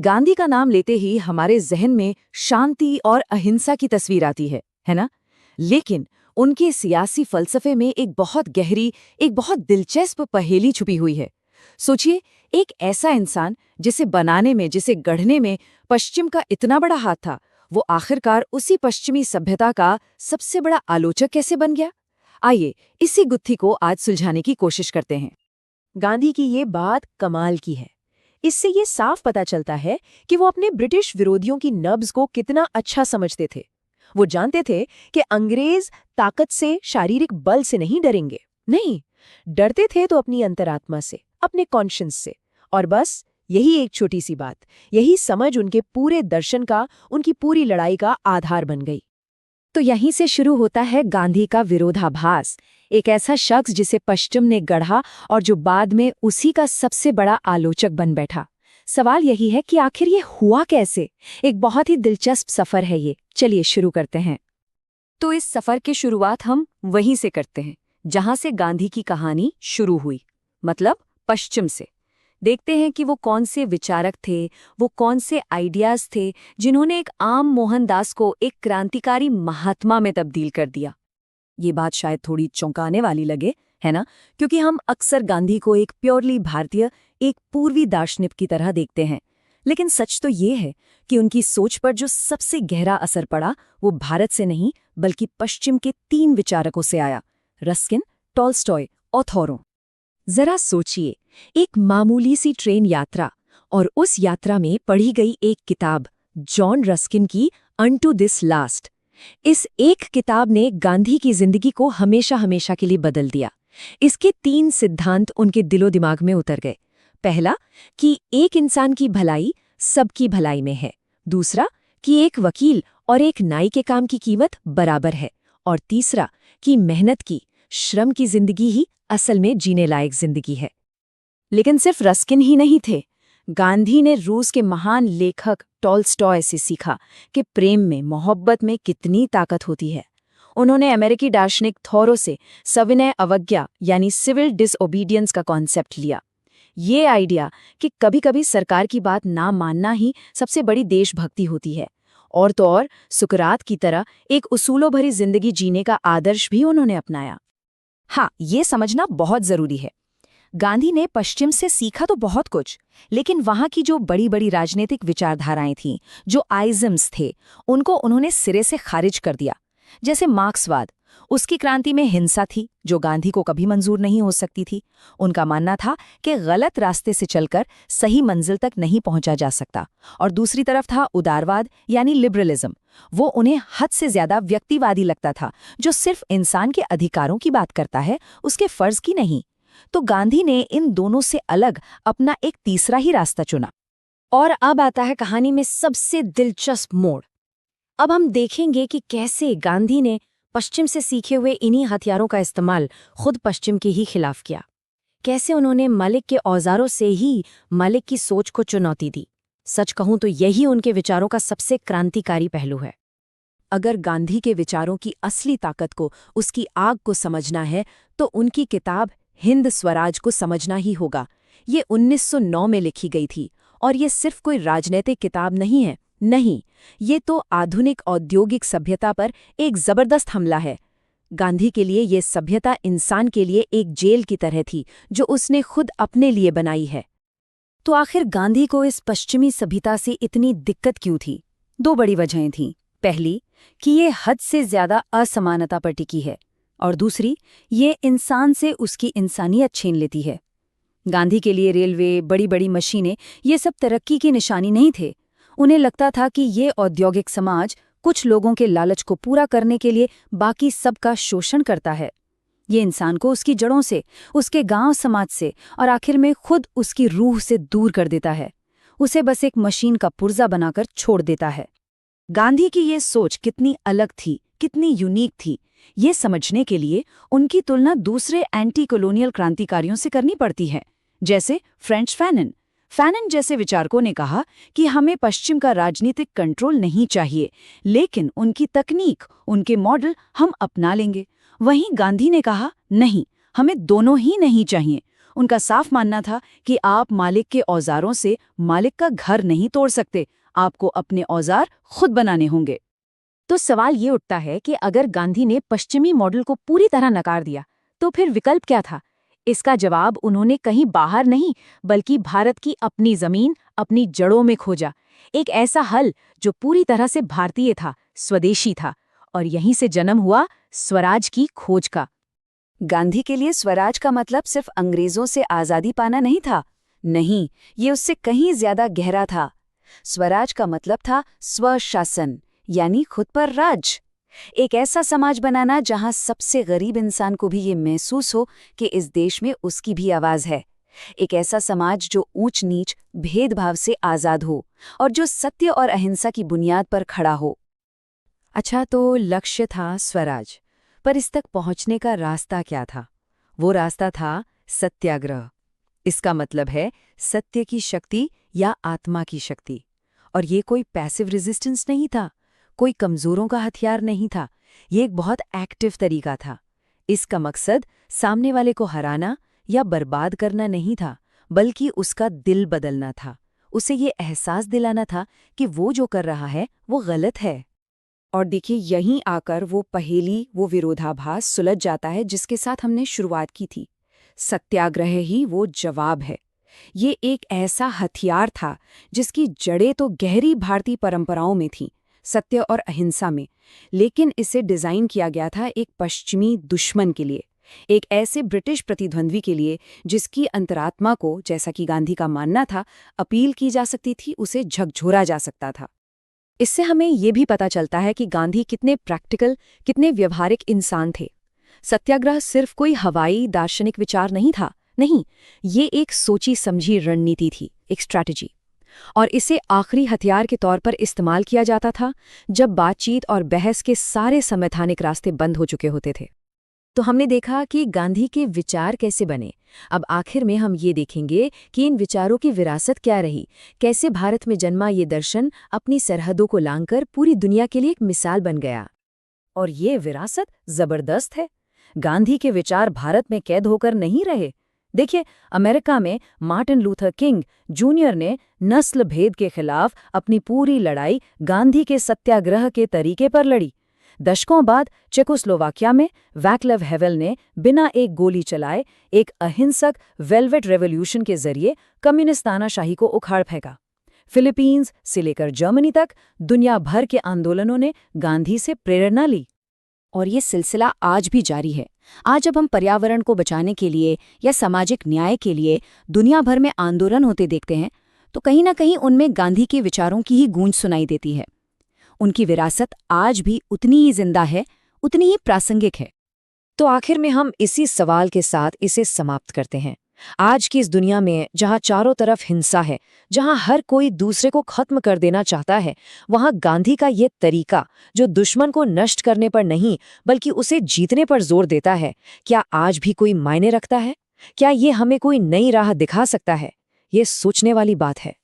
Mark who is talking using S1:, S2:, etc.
S1: गांधी का नाम लेते ही हमारे जहन में शांति और अहिंसा की तस्वीर आती है ना? लेकिन उनके सियासी फलसफे में एक बहुत गहरी, एक बहुत दिलचस्प पहेली छुपी हुई है। सोचिए, एक ऐसा इंसान जिसे बनाने में, जिसे गढ़ने में पश्चिम का इतना बड़ा हाथ था, वो आखिरकार उसी पश्चिमी सभ्यता का सबसे बड़ा आलोचक कैसे बन गया? आइए इसी गुत्थी को आज सुलझाने की कोशिश करते हैं।
S2: गांधी की ये बात कमाल की है। इससे ये साफ पता चलता है कि वो अपने ब्रिटिश विरोधियों की नब्ज को कितना अच्छा समझते थे। वो जानते थे कि अंग्रेज ताकत से, शारीरिक बल से नहीं डरेंगे। नहीं, डरते थे तो अपनी अंतरात्मा से, अपने कॉन्शियंस से। और बस यही एक छोटी सी बात, यही समझ उनके पूरे दर्शन का, उनकी पूरी लड़ाई का आधार बन गई।
S1: तो यहीं से शुरू होता है गांधी का विरोधाभास, एक ऐसा शख्स जिसे पश्चिम ने गढ़ा और जो बाद में उसी का सबसे बड़ा आलोचक बन बैठा। सवाल यही है कि आखिर ये हुआ कैसे? एक बहुत ही दिलचस्प सफर है ये। चलिए शुरू करते हैं। तो इस सफर की शुरुआत हम वहीं से करते हैं जहां से गांधी की कहानी शुरू हुई, मतलब पश्चिम से। देखते हैं कि वो कौन से विचारक थे, वो कौन से आइडियाज थे जिन्होंने एक आम मोहनदास को एक क्रांतिकारी महात्मा में तब्दील कर दिया। ये बात शायद थोड़ी चौंकाने वाली लगे, है ना? क्योंकि हम अक्सर गांधी को एक प्योरली भारतीय, एक पूर्वी दार्शनिक की तरह देखते हैं। लेकिन सच तो ये है कि उनकी सोच पर जो सबसे गहरा असर पड़ा वो भारत से नहीं बल्कि पश्चिम के 3 विचारकों से आया, रस्किन, टॉल्स्टॉय और थॉरो। जरा सोचिए, एक मामूली सी ट्रेन यात्रा और उस यात्रा में पढ़ी गई एक किताब, जॉन रस्किन की अनटू दिस लास्ट। इस एक किताब ने गांधी की जिंदगी को हमेशा हमेशा के लिए बदल दिया। इसके 3 सिद्धांत उनके दिलो दिमाग में उतर गए। पहला, कि एक इंसान की भलाई सबकी भलाई में है। दूसरा, कि एक वकील और एक नाई के काम की कीमत बराबर है। और तीसरा, कि मेहनत की, श्रम की जिंदगी ही असल में जीने लायक जिंदगी है। लेकिन सिर्फ रस्किन ही नहीं थे। गांधी ने रूस के महान लेखक टॉल्स्टॉय से सीखा कि प्रेम में, मोहब्बत में कितनी ताकत होती है। उन्होंने अमेरिकी दार्शनिक थॉरो से सविनय अवज्ञा यानी सिविल डिसओबीडियंस का कॉन्सेप्ट लिया। ये आइडिया कि कभी-कभी सरकार की बात ना मानना ही सबसे बड़ी देशभक्ति होती है। और तो और सुकरात की तरह एक उसूलों भरी जिंदगी जीने का आदर्श भी उन्होंने अपनाया। हाँ, ये समझना बहुत जरूरी है। गांधी ने पश्चिम से सीखा तो बहुत कुछ, लेकिन वहां की जो बड़ी बड़ी राजनीतिक विचारधाराएं थीं, जो आइजम्स थे, उनको उन्होंने सिरे से खारिज कर दिया। जैसे मार्क्सवाद, उसकी क्रांति में हिंसा थी जो गांधी को कभी मंजूर नहीं हो सकती थी। उनका मानना था कि गलत रास्ते से चलकर सही मंजिल तक नहीं पहुंचा जा सकता। और दूसरी तरफ था उदारवाद यानी लिबरलिज्म। वो उन्हें हद से ज्यादा व्यक्तिवादी लगता था, जो सिर्फ इंसान के अधिकारों की बात करता है, उसके फर्ज की नहीं। तो गांधी ने इन दोनों से अलग अपना एक तीसरा ही रास्ता चुना। और अब आता है कहानी में सबसे दिलचस्प मोड़। अब हम देखेंगे कि कैसे गांधी ने पश्चिम से सीखे हुए इन्हीं हथियारों का इस्तेमाल खुद पश्चिम के ही खिलाफ किया। कैसे उन्होंने मलिक के औजारों से ही मलिक की सोच को चुनौती दी। सच कहूं तो यही उनके विचारों का सबसे क्रांतिकारी पहलू है। अगर गांधी के विचारों की असली ताकत को, उसकी आग को समझना है तो उनकी किताब हिंद स्वराज को समझना ही होगा। ये 1909 में लिखी गई थी और ये सिर्फ कोई राजनीतिक किताब नहीं है। नहीं, ये तो आधुनिक औद्योगिक सभ्यता पर एक जबरदस्त हमला है। गांधी के लिए ये सभ्यता इंसान के लिए एक जेल की तरह थी जो उसने खुद अपने लिए बनाई है। तो आखिर गांधी को इस पश्चिमी सभ्यता से इतनी दिक्कत क्यों थी? 2 बड़ी वजहें थीं। पहली, कि ये हद से ज्यादा असमानता पर टिकी है, और दूसरी, ये इंसान से उसकी इंसानियत छीन लेती है। गांधी के लिए रेलवे, बड़ी बड़ी मशीनें, ये सब तरक्की की निशानी नहीं थे। उन्हें लगता था कि ये औद्योगिक समाज कुछ लोगों के लालच को पूरा करने के लिए बाकी सबका शोषण करता है। ये इंसान को उसकी जड़ों से, उसके गांव समाज से और आखिर में खुद उसकी रूह से दूर कर देता है। उसे बस एक मशीन का पुर्जा बनाकर छोड़ देता है। गांधी की ये सोच कितनी अलग थी, कितनी यूनिक थी, ये समझने के लिए उनकी तुलना दूसरे एंटी कॉलोनियल क्रांतिकारियों से करनी पड़ती है, जैसे फ्रेंच फैनन। फैनन जैसे विचारकों ने कहा कि हमें पश्चिम का राजनीतिक कंट्रोल नहीं चाहिए, लेकिन उनकी तकनीक, उनके मॉडल हम अपना लेंगे। वहीं गांधी ने कहा, नहीं, हमें दोनों ही नहीं चाहिए।
S3: उनका साफ मानना था कि आप मालिक के औजारों से मालिक का घर नहीं तोड़ सकते, आपको अपने औजार खुद बनाने होंगे।
S1: तो सवाल ये उठता है कि अगर गांधी ने पश्चिमी मॉडल को पूरी तरह नकार दिया, तो फिर विकल्प क्या था? इसका जवाब उन्होंने कहीं बाहर नहीं, बल्कि भारत की अपनी जमीन, अपनी जड़ों में खोजा। एक ऐसा हल जो पूरी तरह से भारतीय था, स्वदेशी था, और यहीं से जन्म हुआ स्वराज की खोज का।
S3: गांधी के लिए स्वराज का मतलब सिर्फ अंग्रेजों से आजादी पाना नहीं था। नहीं, ये उससे कहीं ज्यादा गहरा था। स्वराज का मतलब था स्वशासन, यानी खुद पर राज। एक ऐसा समाज बनाना जहां सबसे गरीब इंसान को भी ये महसूस हो कि इस देश में उसकी भी आवाज है। एक ऐसा समाज जो ऊंच नीच, भेदभाव से आजाद हो और जो सत्य और अहिंसा की बुनियाद पर खड़ा हो।
S2: अच्छा, तो लक्ष्य था स्वराज, पर इस तक पहुंचने का रास्ता क्या था? वो रास्ता था सत्याग्रह। इसका मतलब है सत्य की शक्ति या आत्मा की शक्ति। और ये कोई पैसिव रेजिस्टेंस नहीं था, कोई कमजोरों का हथियार नहीं था। ये एक बहुत एक्टिव तरीका था। इसका मकसद सामने वाले को हराना या बर्बाद करना नहीं था, बल्कि उसका दिल बदलना था। उसे ये एहसास दिलाना था कि वो जो कर रहा है वो गलत है। और देखिए, यहीं आकर वो पहेली, वो विरोधाभास सुलझ जाता है जिसके साथ हमने शुरुआत की थी। सत्याग्रह ही वो जवाब है। ये एक ऐसा हथियार था जिसकी जड़ें तो गहरी भारतीय परंपराओं में थीं, सत्य और अहिंसा में, लेकिन इसे डिजाइन किया गया था एक पश्चिमी दुश्मन के लिए, एक ऐसे ब्रिटिश प्रतिद्वंद्वी के लिए जिसकी अंतरात्मा को, जैसा कि गांधी का मानना था, अपील की जा सकती थी, उसे झकझोरा जा सकता था। इससे हमें ये भी पता चलता है कि गांधी कितने प्रैक्टिकल, कितने व्यवहारिक इंसान थे। सत्याग्रह सिर्फ कोई हवाई दार्शनिक विचार नहीं था, नहीं, ये एक सोची समझी रणनीति थी, एक स्ट्रैटेजी। और इसे आखिरी हथियार के तौर पर इस्तेमाल किया जाता था जब बातचीत और बहस के सारे संवैधानिक रास्ते बंद हो चुके होते थे। तो हमने देखा कि गांधी के विचार कैसे बने। अब आखिर में हम ये देखेंगे कि इन विचारों की विरासत क्या रही, कैसे भारत में जन्मा ये दर्शन अपनी सरहदों को लांघकर पूरी दुनिया के लिए एक मिसाल बन गया। और ये विरासत जबरदस्त है। गांधी के विचार भारत में कैद होकर नहीं रहे। देखिए, अमेरिका में मार्टिन लूथर किंग जूनियर ने नस्ल भेद के खिलाफ अपनी पूरी लड़ाई गांधी के सत्याग्रह के तरीके पर लड़ी। दशकों बाद चेकोस्लोवाकिया में वैक्लव हेवेल ने बिना एक गोली चलाए एक अहिंसक वेलवेट रेवोल्यूशन के जरिए कम्युनिस्ट तानाशाही को उखाड़ फेंका। फिलीपींस से लेकर जर्मनी तक दुनिया भर के आंदोलनों ने गांधी से प्रेरणा ली। और ये सिलसिला आज भी जारी है। आज जब हम पर्यावरण को बचाने के लिए या सामाजिक न्याय के लिए दुनिया भर में आंदोलन होते देखते हैं, तो कहीं ना कहीं उनमें गांधी के विचारों की ही गूंज सुनाई देती है। उनकी विरासत आज भी उतनी ही जिंदा है, उतनी ही प्रासंगिक है। तो आखिर में हम इसी सवाल के साथ इसे समाप्त करते हैं। आज की इस दुनिया में जहां चारों तरफ हिंसा है, जहां हर कोई दूसरे को खत्म कर देना चाहता है, वहां गांधी का ये तरीका, जो दुश्मन को नष्ट करने पर नहीं बल्कि उसे जीतने पर जोर देता है, क्या आज भी कोई मायने रखता है? क्या ये हमें कोई नई राह दिखा सकता है? ये सोचने वाली बात है।